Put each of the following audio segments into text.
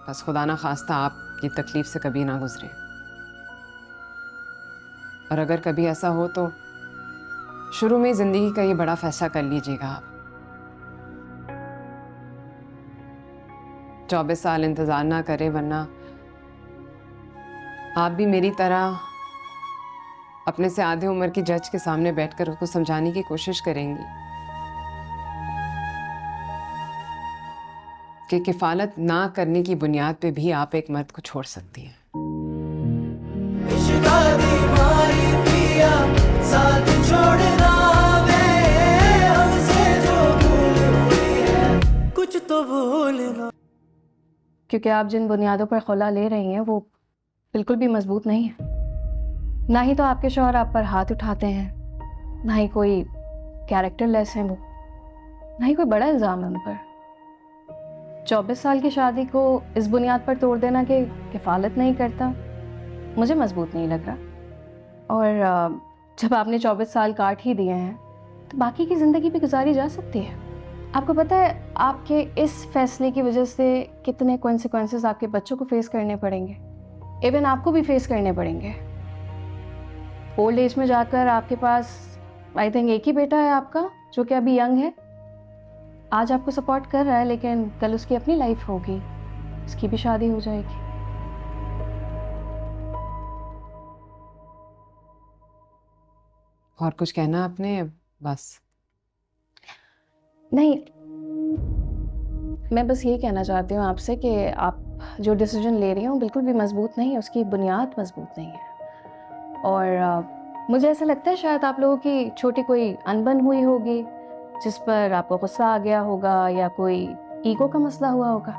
बस खुदा ना खास्ता आप ये तकलीफ से कभी ना गुजरे। और अगर कभी ऐसा हो तो शुरू में जिंदगी का ये बड़ा फैसला कर लीजिएगा आप। 24 साल इंतजार ना करें, वरना आप भी मेरी तरह अपने से आधे उम्र की जज के सामने बैठकर उसको समझाने की कोशिश करेंगी कि किफालत ना करने की बुनियाद पे भी आप एक मर्द को छोड़ सकती हैं। साथ छोड़ना हमसे जो भूल हुई है, कुछ तो भूलना। क्योंकि आप जिन बुनियादों पर खुला ले रही हैं वो बिल्कुल भी मजबूत नहीं है। ना ही तो आपके शौहर आप पर हाथ उठाते हैं, ना ही कोई कैरेक्टर लेस है वो, ना ही कोई बड़ा इल्ज़ाम है उन पर। 24 साल की शादी को इस बुनियाद पर तोड़ देना कि किफ़ालत नहीं करता, मुझे मजबूत नहीं लग रहा। और जब आपने 24 साल काट ही दिए हैं तो बाकी की ज़िंदगी भी गुजारी जा सकती है। आपको पता है आपके इस फैसले की वजह से कितने कॉन्सिक्वेंसेस आपके बच्चों को फेस करने पड़ेंगे, इवन आपको भी फेस करने पड़ेंगे। ओल्ड एज में जाकर आपके पास आई थिंक एक ही बेटा है आपका जो कि अभी यंग है, आज आपको सपोर्ट कर रहा है, लेकिन कल उसकी अपनी लाइफ होगी, उसकी भी शादी हो जाएगी। और कुछ कहना आपने? बस नहीं, मैं बस ये कहना चाहती हूँ आपसे कि आप जो डिसीजन ले रही हो बिल्कुल भी मजबूत नहीं है, उसकी बुनियाद मजबूत नहीं है। और मुझे ऐसा लगता है शायद आप लोगों की छोटी कोई अनबन हुई होगी जिस पर आपको गुस्सा आ गया होगा, या कोई ईगो का मसला हुआ होगा।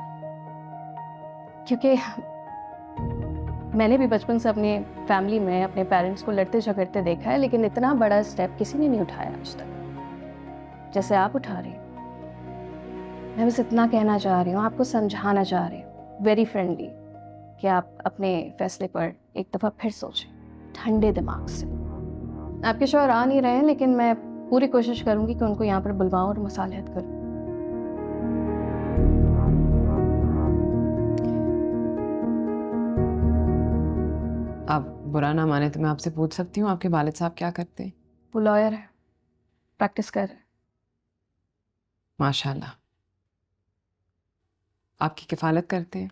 क्योंकि मैंने भी बचपन से अपनी फैमिली में अपने पेरेंट्स को लड़ते झगड़ते देखा है, लेकिन इतना बड़ा स्टेप किसी ने नहीं उठाया आज तक जैसे आप उठा रही हैं। मैं बस इतना कहना चाह रही हूँ, आपको समझाना चाह रही हूँ वेरी फ्रेंडली, कि आप अपने फैसले पर एक दफ़ा फिर सोचें ठंडे दिमाग से। आपके शौहर आ नहीं रहे हैं, लेकिन मैं पूरी कोशिश करूँगी कि उनको यहाँ पर बुलवाऊँ और मसालहत करूँ। आप बुरा ना माने तो मैं आपसे पूछ सकती हूँ आपके वालिद साहब क्या करते हैं? वो लॉयर है, प्रैक्टिस कर रहे हैं। माशाल्लाह। आपकी किफ़ालत करते हैं?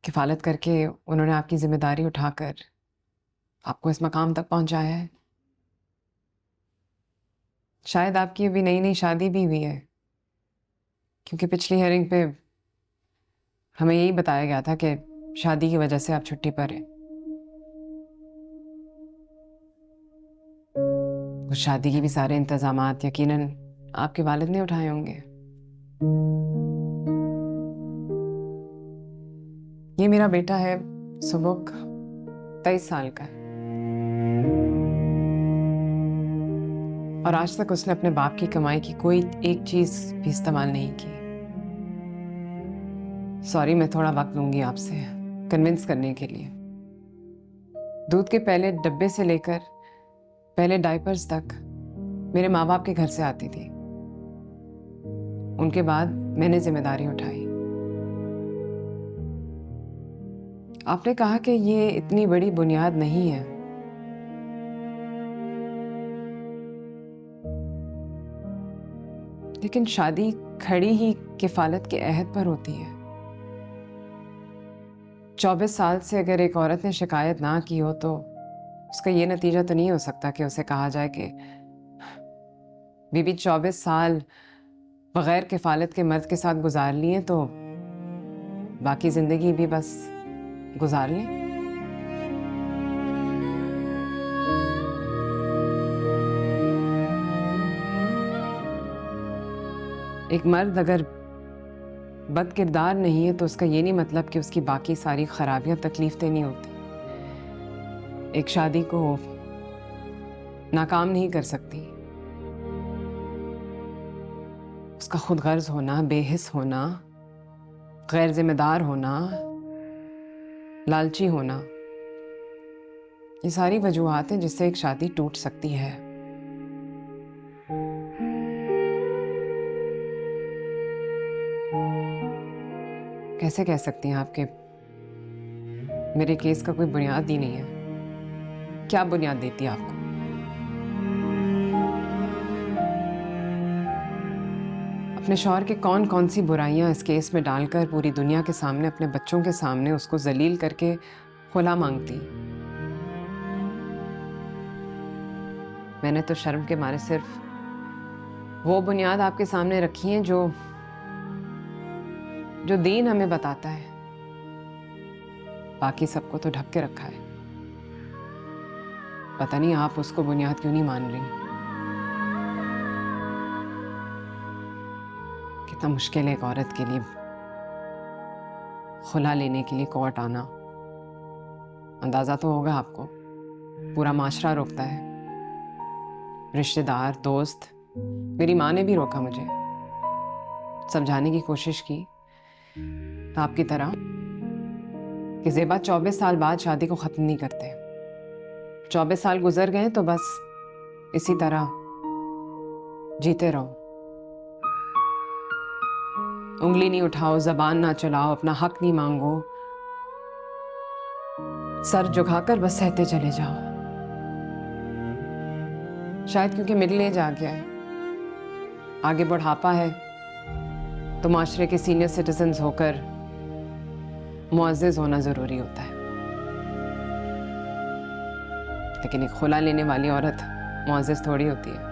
किफ़ालत करके उन्होंने आपकी जिम्मेदारी उठाकर आपको इस मकाम तक पहुंचाया है। शायद आपकी अभी नई नई शादी भी हुई है, क्योंकि पिछली हेयरिंग पे हमें यही बताया गया था कि शादी की वजह से आप छुट्टी पर हैं। उस शादी के भी सारे इंतजामात यकीनन आपके वालिद ने उठाए होंगे। ये मेरा बेटा है सुबुक, 23 साल का है, और आज तक उसने अपने बाप की कमाई की कोई एक चीज भी इस्तेमाल नहीं की। सॉरी, मैं थोड़ा वक्त लूंगी आपसे कन्विंस करने के लिए। दूध के पहले डब्बे से लेकर पहले डायपर्स तक मेरे माँ बाप के घर से आती थी। उनके बाद मैंने जिम्मेदारी उठाई। आपने कहा कि ये इतनी बड़ी बुनियाद नहीं है, लेकिन शादी खड़ी ही किफालत के अहद पर होती है। 24 साल से अगर एक औरत ने शिकायत ना की हो तो उसका ये नतीजा तो नहीं हो सकता कि उसे कहा जाए कि बीबी 24 साल बगैर किफालत के मर्द के साथ गुजार लिए तो बाकी जिंदगी भी बस गुजार लें। एक मर्द अगर बद किरदार नहीं है तो उसका ये नहीं मतलब कि उसकी बाकी सारी खराबियां तकलीफें नहीं होती। एक शादी को नाकाम नहीं कर सकती। उसका खुद गर्ज होना, बेहिस होना, गैर जिम्मेदार होना, लालची होना, ये सारी वजूहात हैं जिससे एक शादी टूट सकती है। कैसे कह सकती हैं आपके मेरे केस का कोई बुनियाद ही नहीं है? क्या बुनियाद देती है आपको? अपने शौहर की कौन कौन सी बुराइयां इस केस में डालकर पूरी दुनिया के सामने, अपने बच्चों के सामने उसको जलील करके खुला मांगती। मैंने तो शर्म के मारे सिर्फ वो बुनियाद आपके सामने रखी है जो दीन हमें बताता है। बाकी सबको तो ढक के रखा है। पता नहीं आप उसको बुनियाद क्यों नहीं मान रही। कितना मुश्किल है एक औरत के लिए खुला लेने के लिए कोर्ट आना। अंदाजा तो होगा आपको। पूरा माशरा रोकता है, रिश्तेदार, दोस्त, मेरी माँ ने भी रोका मुझे, समझाने की कोशिश की आपकी तरह कि ज़ेबा 24 साल बाद शादी को ख़त्म नहीं करते। 24 साल गुजर गए तो बस इसी तरह जीते रहो, उंगली नहीं उठाओ, जबान ना चलाओ, अपना हक नहीं मांगो, सर झुकाकर बस सहते चले जाओ। शायद क्योंकि मिडिल एज आ गया है, आगे बुढ़ापा है, तो माशरे के सीनियर सिटीजन्स होकर मुअज़्ज़िज़ होना ज़रूरी होता है। लेकिन एक खुला लेने वाली औरत मुअज़्ज़िज़ थोड़ी होती है।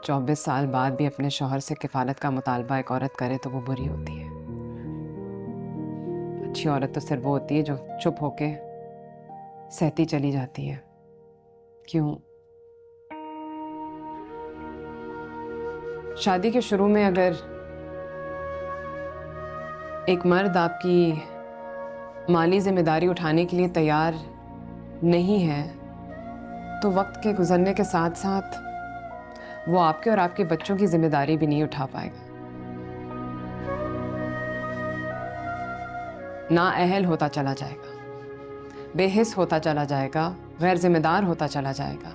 24 साल बाद भी अपने शौहर से किफ़ालत का मुतालबा एक औरत करे तो वो बुरी होती है। अच्छी औरत तो सिर्फ वो होती है जो चुप होके सहती चली जाती है। क्यों? शादी के शुरू में अगर एक मर्द आपकी माली जिम्मेदारी उठाने के लिए तैयार नहीं है तो वक्त के गुजरने के साथ साथ वो आपके और आपके बच्चों की जिम्मेदारी भी नहीं उठा पाएगा। नाअहल होता चला जाएगा, बेहिस होता चला जाएगा, गैर जिम्मेदार होता चला जाएगा।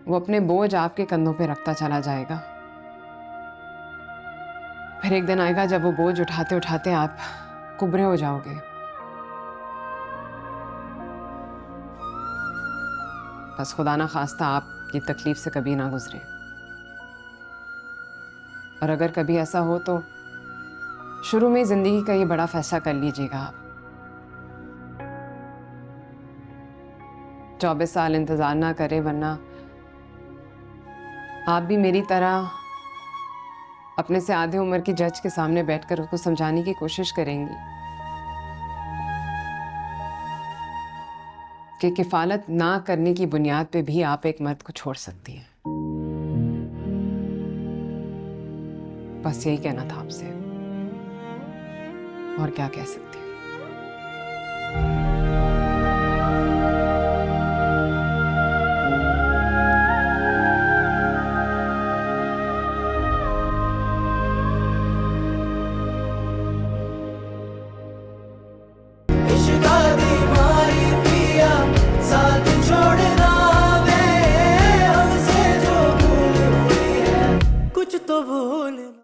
वो अपने बोझ आपके कंधों पे रखता चला जाएगा। फिर एक दिन आएगा जब वो बोझ उठाते उठाते आप कुबरे हो जाओगे। बस खुदा ना खास्ता आप ये तकलीफ से कभी ना गुजरे। और अगर कभी ऐसा हो तो शुरू में जिंदगी का ये बड़ा फैसला कर लीजिएगा आप। 24 साल इंतजार ना करें, वरना आप भी मेरी तरह अपने से आधे उम्र की जज के सामने बैठकर उसको समझाने की कोशिश करेंगी कि किफालत ना करने की बुनियाद पे भी आप एक मर्द को छोड़ सकती हैं। बस यही कहना था आपसे, और क्या कह सकती हूँ।